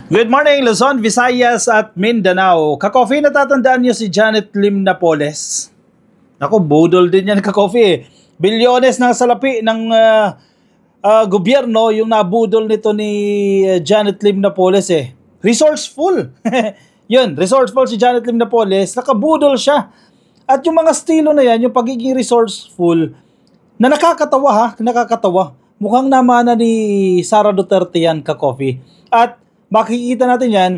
Good morning, Luzon, Visayas at Mindanao. Ka-coffee, natatandaan niyo si Janet Lim Napoles? Ako, budol din yan ka-coffee. Bilyones na salapi ng gobyerno yung nabudol nito ni Janet Lim Napoles eh. Resourceful. Yun, resourceful si Janet Lim Napoles. Nakabudol siya. At yung mga estilo na yan, yung pagiging resourceful, na nakakatawa ha, nakakatawa. Mukhang namana ni Sara Duterte yan ka-coffee. At makikita natin yan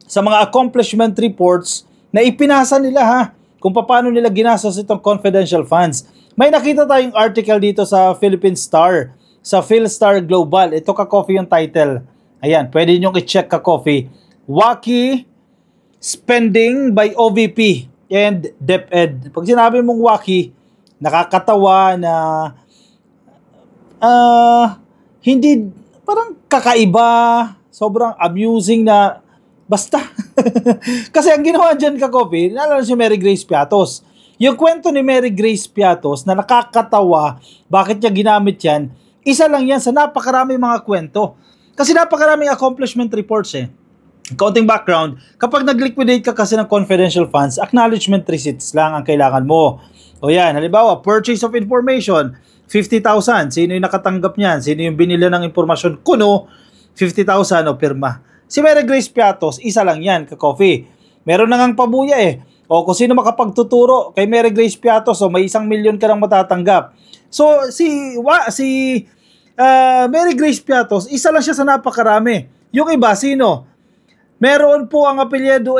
sa mga accomplishment reports na ipinasa nila ha, kung paano nila ginastos itong confidential funds. May nakita tayong article dito sa Philippine Star, sa PhilStar Global. Ito ka-coffee yung title. Ayan, pwede nyo i-check ka-coffee. Wacky spending by OVP and DepEd. Pag sinabi mong wacky, nakakatawa na hindi, parang kakaiba, sobrang amusing na basta. Kasi ang ginawa dyan ka-coffee, naalala si Mary Grace Piatos. Yung kwento ni Mary Grace Piatos na nakakatawa, bakit niya ginamit yan, isa lang yan sa napakaraming mga kwento. Kasi napakaraming accomplishment reports eh. Counting background, kapag nag-liquidate ka kasi ng confidential funds, acknowledgement receipts lang ang kailangan mo. O yan, halimbawa, purchase of information, 50,000. Sino yung nakatanggap niyan? Sino yung binili ng impormasyon? Kuno, 50,000 o pirma. Si Mary Grace Piatos, isa lang yan, ka-coffee. Meron na ngang pabuya eh. O kung sino makapagtuturo kay Mary Grace Piatos, o may 1 milyon ka lang matatanggap. So, si Mary Grace Piatos, isa lang siya sa napakarami. Yung iba, sino? Meron po ang apelyido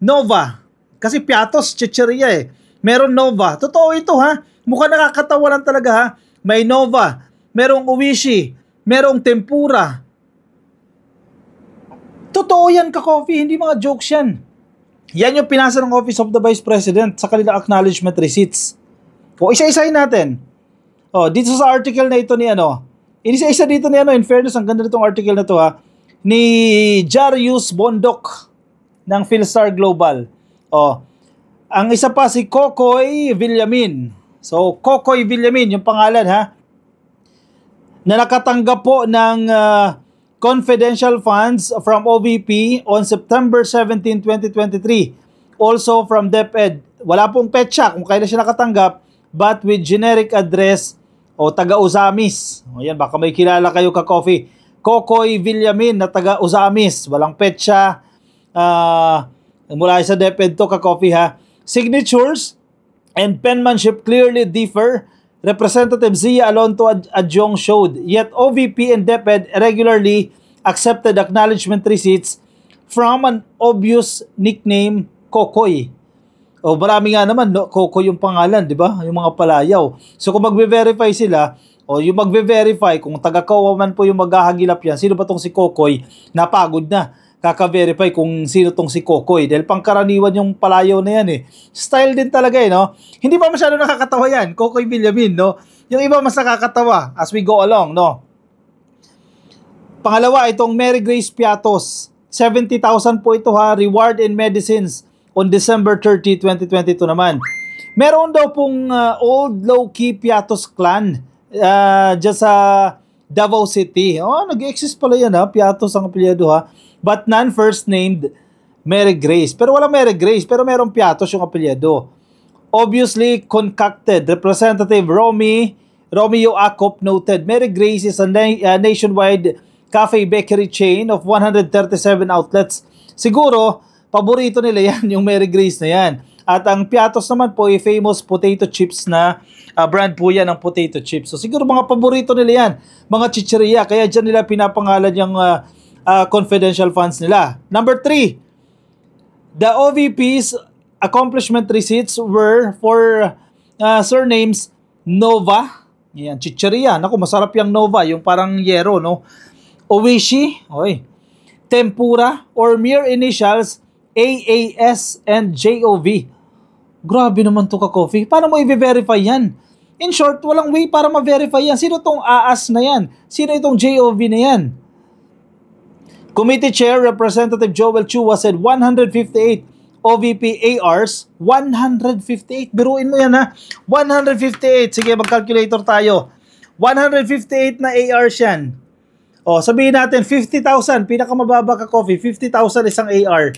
Nova. Kasi Piatos, chicheria eh. Meron Nova. Totoo ito ha. Mukha nakakatawa lang talaga ha. May Nova. Merong Uwishi. Merong Tempura. Totoo yan ka-coffee, hindi mga jokes yan. Yan yung pinasa ng Office of the Vice President sa kanilang acknowledgement receipts. O isa-isahin natin. O, dito sa article na ito ni isa-isa dito ni in fairness, ang ganda nitong article na to ha, ni Jarius Bondok ng PhilStar Global. O, ang isa pa si Kokoy Villamin. So, Kokoy Villamin, yung pangalan ha, na nakatanggap po ng confidential funds from OVP on September 17, 2023. Also from DepEd. Wala pong petsa kung kailan siya nakatanggap, but with generic address o taga-Uzamis. O yan, baka may kilala kayo ka-coffee. Kokoy Villamin na taga-Uzamis. Walang petsa. Mula sa DepEd to ka-coffee ha. Signatures and penmanship clearly differ. Representative Zia Alonto Adjong showed, yet OVP and DepEd regularly accepted acknowledgement receipts from an obvious nickname, Kokoy. O marami nga naman, no? Kokoy yung pangalan, di ba? Yung mga palayaw. So kung magbe-verify sila, o yung magbe-verify, kung taga-COA man po yung maghahagilap yan, sino ba tong si Kokoy? Napagod na. Kaka-verify kung sino tong si Kokoy. Dahil pangkaraniwan yung palayaw na yan eh. Style din talaga eh, no? Hindi pa masyado nakakatawa yan, Kokoy Villamin, no? Yung iba mas nakakatawa as we go along, no? Pangalawa, itong Mary Grace Piatos. 70,000 po ito ha, reward in medicines on December 30, 2022 naman. Meron daw pong old low-key Piatos clan dyan sa Davao City. Oh, nag-exist pala yan ha, Piatos ang apelyido ha. But none first named Mary Grace. Pero walang Mary Grace, pero merong Piatos yung apelyido. Obviously concocted. Representative Romeo Acop noted, Mary Grace is a nationwide cafe bakery chain of 137 outlets. Siguro, paborito nila yan, yung Mary Grace na yan. At ang Piatos naman po ay famous potato chips na brand po yan ng potato chips. So siguro mga paborito nila yan, mga chicheria. Kaya dyan nila pinapangalan yung confidential funds nila. Number 3, the OVP's accomplishment receipts were for surnames Nova. Yan, chicheria. Naku, masarap yung Nova, yung parang yero, no? Owishi, Tempura, or mere initials AAS and JOV. Grabe naman to ka-coffee. Paano mo i-verify yan? In short, walang way para ma-verify yan. Sino tong AAS na yan? Sino itong JOV na yan? Committee Chair Representative Joel Chua said 158 OVP ARs. 158. Biruin mo yan ha. 158. Sige, mag-calculator tayo. 158 na ARs yan. O, sabihin natin, 50,000, pinakamababa ka coffee, 50,000 isang AR.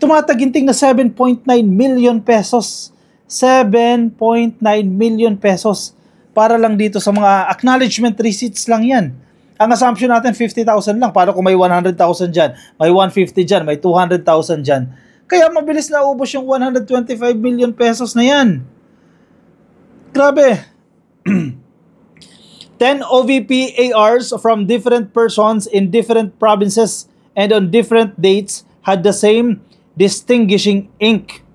Tumataginting na 7.9 million pesos. 7.9 million pesos. Para lang dito sa mga acknowledgement receipts lang yan. Ang assumption natin, 50,000 lang. Para kung may 100,000 dyan, may 150 dyan, may 200,000 dyan. Kaya mabilis na ubos yung 125 million pesos na yan. Grabe. 10 OVP ARs from different persons in different provinces and on different dates had the same distinguishing ink.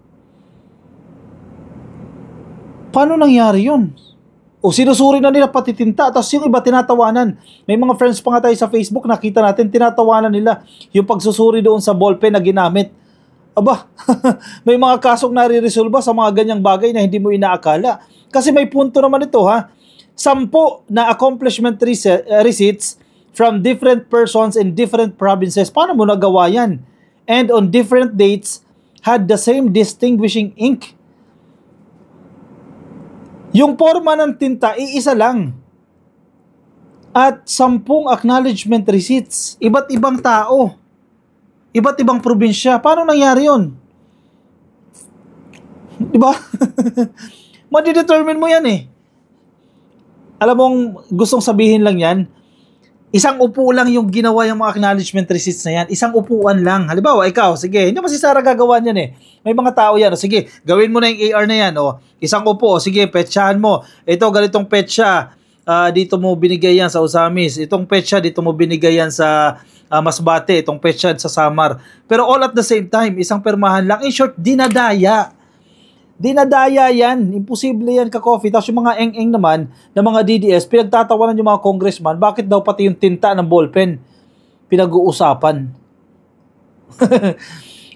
Paano nangyari yun? O sinusuri na nila pati tinta, tapos yung iba tinatawanan. May mga friends pa nga tayo sa Facebook, nakita natin, tinatawanan nila yung pagsusuri doon sa ballpen na ginamit. Aba, may mga kasong nare-resolve sa mga ganyang bagay na hindi mo inaakala. Kasi may punto naman ito, ha? 10 na accomplishment receipts from different persons in different provinces. Paano mo nagawa yan? And on different dates, had the same distinguishing ink. Yung forma ng tinta, iisa lang. At 10 acknowledgement receipts. Iba't ibang tao. Iba't ibang probinsya. Paano nangyari yun? Diba? Madidetermine mo yan eh. Alam mong gustong sabihin lang yan, isang upo lang yung ginawa yung mga acknowledgement receipts na yan. Isang upuan lang. Halimbawa, ikaw, sige, hindi mo si Sarah gagawa yan eh. May mga tao yan. O, sige, gawin mo na yung AR na yan. O, isang upo. O, sige, petsahan mo. Ito, ganitong petsa. Dito mo binigay yan sa Usamis. Itong petsa, dito mo binigay yan sa Masbate. Itong petsa sa Samar. Pero all at the same time, isang permahan lang. In short, dinadaya. Dinadaya yan. Imposible yan ka-coffee. Tapos yung mga eng-eng naman ng mga DDS, pinagtatawanan yung mga congressman, bakit daw pati yung tinta ng ballpen pinag-uusapan?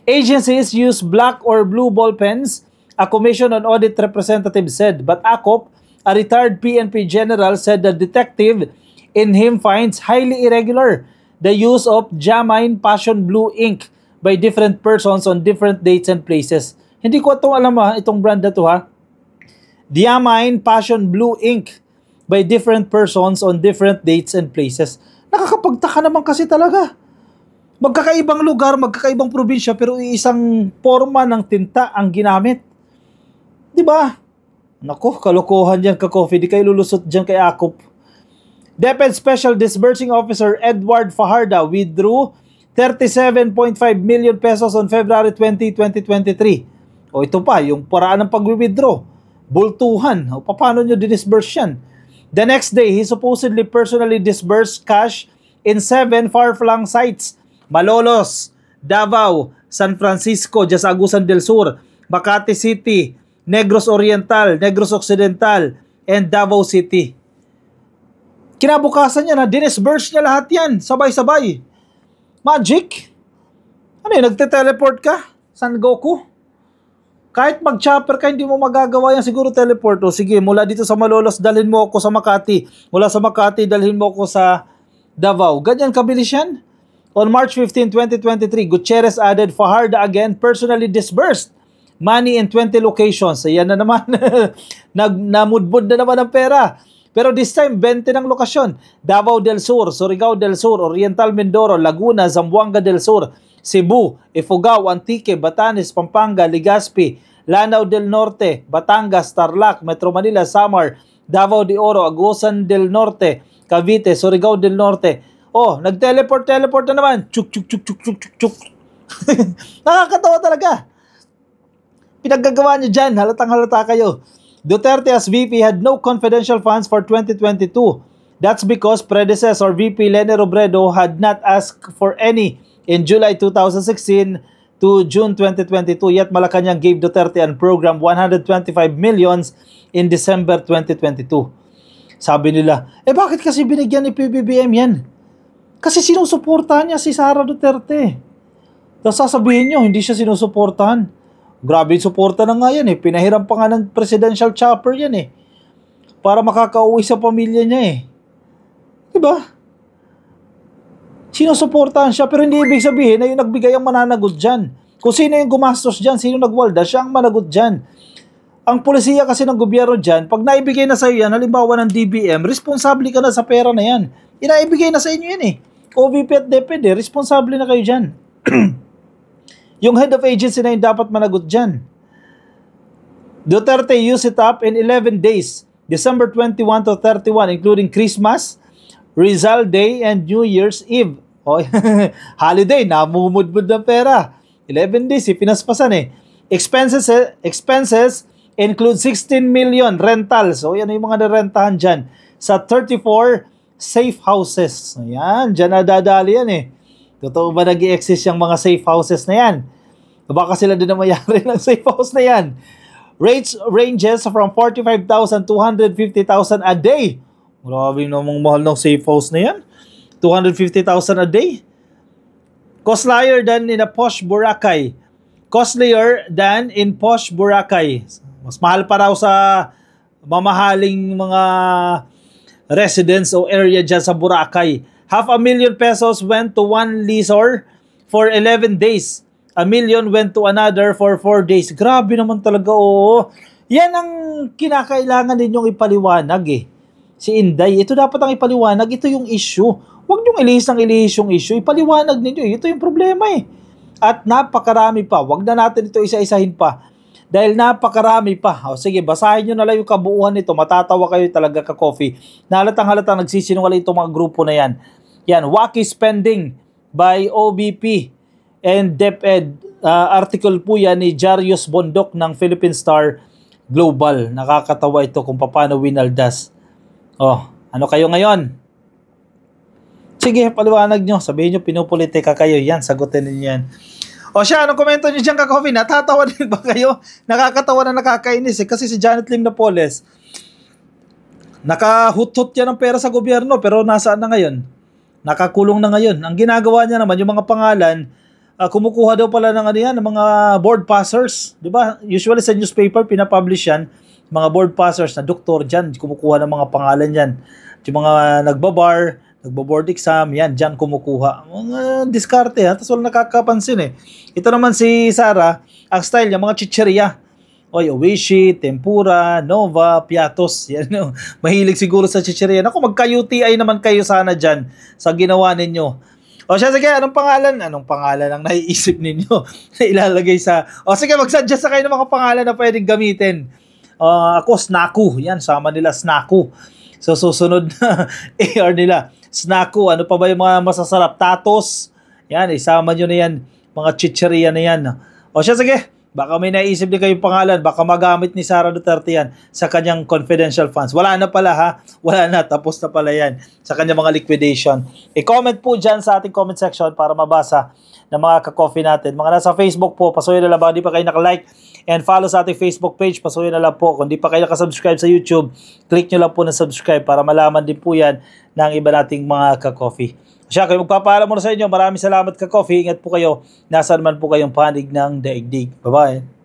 Agencies use black or blue ballpens, a Commission on Audit representative said. But ACOP, a retired PNP general, said the detective in him finds highly irregular the use of Jamine Passion Blue ink by different persons on different dates and places. Hindi ko itong alam itong brand na to ha. Diamine Passion Blue ink by different persons on different dates and places. Nakakapagtaka naman kasi talaga. Magkakaibang lugar, magkakaibang probinsya, pero isang forma ng tinta ang ginamit. Diba? Naku, kalokohan yan ka-coffee. Di kayo lulusot dyan kay Akop. DepEd Special Disbursing Officer Edward Fajarda withdrew 37.5 million pesos on February 20, 2023. O ito pa, yung paraan ng pag-withdraw. Bultuhan. O paano nyo dinisburse yan? The next day, he supposedly personally disbursed cash in 7 far-flung sites. Malolos, Davao, San Francisco, Agusan del Sur, Makati City, Negros Oriental, Negros Occidental, and Davao City. Kinabukasan niya na, dinisburse niya lahat yan. Sabay-sabay. Magic? Ano yun, nagte-teleport ka? San Goku? Kahit mag-chopper ka, hindi mo magagawa yan. Siguro teleport. O sige, mula dito sa Malolos, dalhin mo ako sa Makati. Mula sa Makati, dalhin mo ako sa Davao. Ganyan kabilis yan. On March 15, 2023, Gutierrez added Fajarda again personally disbursed money in 20 locations. Ayan na naman. Namudbud na naman ang pera. Pero this time, 20 ng lokasyon. Davao del Sur, Surigao del Sur, Oriental Mindoro, Laguna, Zamboanga del Sur, Cebu, Ifugao, Antique, Batanes, Pampanga, Legazpi, Lanao del Norte, Batangas, Tarlac, Metro Manila, Samar, Davao de Oro, Agusan del Norte, Cavite, Surigao del Norte. Oh, nag-teleport na naman. Chuk. Nakakatawa talaga. Pinaggagawa niyo dyan, halatang-halata kayo. Duterte as VP had no confidential funds for 2022. That's because predecessor VP Leni Robredo had not asked for any in July 2016 to June 2022, yet Malacanang gave Duterte and program 125 millions in December 2022. Sabi nila, bakit kasi binigyan ni PBBM yan? Kasi sinusuportahan niya si Sara Duterte. Tapos sasabihin nyo, hindi siya sinusuportahan. Grabe yung suporta na nga yan eh. Pinahiram pa nga ng presidential chopper yan eh. Para makakauwi sa pamilya niya eh. Diba? Sinusuportahan siya, pero hindi ibig sabihin na yung nagbigay ang mananagot dyan. Kung sino yung gumastos dyan, sino nagwalda, siya ang managot dyan. Ang polisiya kasi ng gobyerno dyan, pag naibigay na sa'yo yan, halimbawa ng DBM, responsable ka na sa pera na yan. Inaibigay na sa inyo yan eh. OVP at DepEd, responsable na kayo dyan. Yung head of agency na yun dapat managot dyan. Duterte used it up in 11 days, December 21 to 31, including Christmas, Rizal Day, and New Year's Eve. O, holiday, namumudmud ng pera. 11 days, pinaspasan eh. Expenses include 16 million rentals. So, yan yung mga narentahan dyan sa 34 safe houses. Ayan, dyan nadadali yan eh. Totoo ba nag-i-exist yung mga safe houses na yan? Baka sila din na mayari ng safe house na yan. Rates ranges from 45,000 to 150,000 a day. Grabe namang mahal ng safe house na yan. 250,000 a day. Costlier than in a posh Boracay. Costlier than in posh Boracay. Mas mahal pa raw sa mamahaling mga residence o area dyan sa Boracay. 500,000 pesos went to one lessor for 11 days. 1 million went to another for 4 days. Grabe naman talaga, oo. Yan ang kinakailangan ninyong ipaliwanag eh. Si Inday, ito dapat ang ipaliwanag. Ito yung issue. Huwag niyong ilihis yung issue. Ipaliwanag ninyo. Ito yung problema eh. At napakarami pa. Huwag na natin ito isa-isahin pa. Dahil napakarami pa. O sige, basahin nyo na lang yung kabuuan nito. Matatawa kayo talaga ka-coffee. Nahalatang nagsisinungaling itong mga grupo na yan. Yan, wacky spending by OBP and DepEd. Article po yan ni Jarius Bondok ng Philippine Star Global. Nakakatawa ito kung paano winaldas. Oh, ano kayo ngayon? Sige, paliwanag nyo. Sabihin nyo, pinupolitika kayo. Yan, sagutin ninyo yan. O siya, anong komento nyo dyan ka-coffee? Natatawa din ba kayo? Nakakatawa na nakakainis eh. Kasi si Janet Lim Napoles, nakahut-hut yan ng pera sa gobyerno pero nasaan na ngayon? Nakakulong na ngayon. Ang ginagawa niya naman, yung mga pangalan, kumukuha daw pala ng, ng mga board passers. Diba? Usually sa newspaper, pinapublish yan. Mga board passers na doktor dyan, kumukuha ng mga pangalan dyan. Yung mga nagbabar, nagbo-board exam, yan, dyan kumukuha. Mga diskarte ha, tapos wala nakakapansin eh. Ito naman si Sara, ang style niya, mga chicheria. Oy, Oishi, Tempura, Nova, Piatos. Yan, no? Mahilig siguro sa chicheria. Naku, magka-UTI naman kayo sana dyan sa ginawa ninyo. O siya, sige, anong pangalan? Anong pangalan ang naiisip ninyo na ilalagay sa... O sige, mag-suggest sa kayo ng mga pangalan na pwedeng gamitin. Ako, Snaku. Yan, sama nila Snaku. So, susunod na AR nila. Snaku, ano pa ba yung mga masasarap? Tatos. Yan, isama nyo na yan. Mga chicheria na yan. O siya, sige. Baka may naisip din kayong pangalan. Baka magamit ni Sara Duterte yan sa kanyang confidential funds. Wala na pala ha. Wala na. Tapos na pala yan sa kanyang mga liquidation. I-comment po dyan sa ating comment section para mabasa ng mga ka-coffee natin. Mga nasa Facebook po, pasuyin na lang. Baka di pa kayo naka-like and follow sa ating Facebook page. Pasuyin na lang po. Kung di pa kayo nakasubscribe sa YouTube, click nyo lang po na subscribe para malaman din po yan ng iba nating mga ka-coffee. Siya, kayo magpapaalam muna sa inyo. Maraming salamat ka-coffee. Ingat po kayo. Nasaan man po kayong panig ng daigdig. Bye-bye.